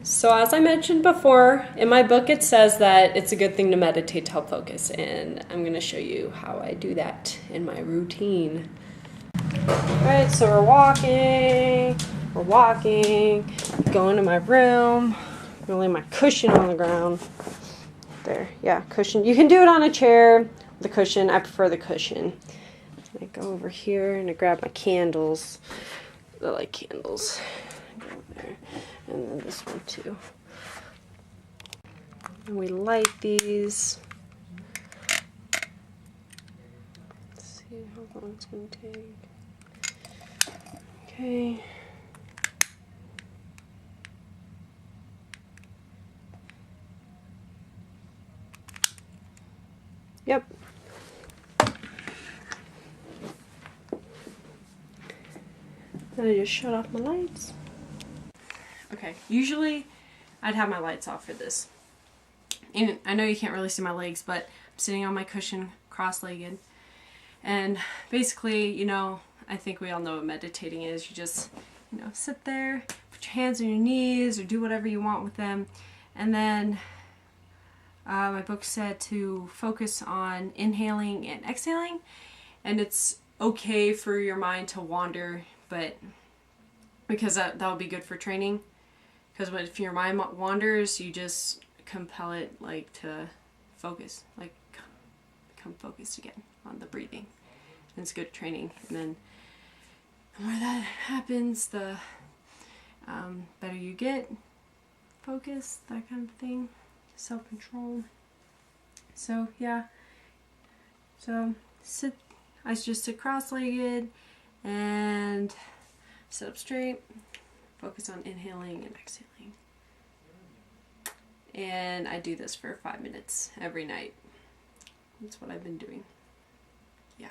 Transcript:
So as I mentioned before, in my book it says that it's a good thing to meditate to help focus, and I'm going to show you how I do that in my routine. Alright, so we're walking, going to my room, I'm gonna lay my cushion on the ground. There, yeah, cushion. You can do it on a chair, the cushion, I prefer the cushion. I go over here and I grab my candles. I like candles. Go there. And then this one too. And we light these. Let's see how long it's going to take. Okay. Yep. Then I just shut off my lights. Okay, usually I'd have my lights off for this. And I know you can't really see my legs, but I'm sitting on my cushion, cross-legged. And basically, you know, I think we all know what meditating is. You just, you know, sit there, put your hands on your knees, or do whatever you want with them. And then my book said to focus on inhaling and exhaling. And it's okay for your mind to wander, but because that would be good for training. Because if your mind wanders, you just compel it like to focus, like become focused again on the breathing. And it's good training. And then the more that happens, the better you get. Focus, that kind of thing. Self-control. So yeah. So I just sit cross-legged and sit up straight. Focus on inhaling and exhaling. And I do this for 5 minutes every night. That's what I've been doing. Yeah.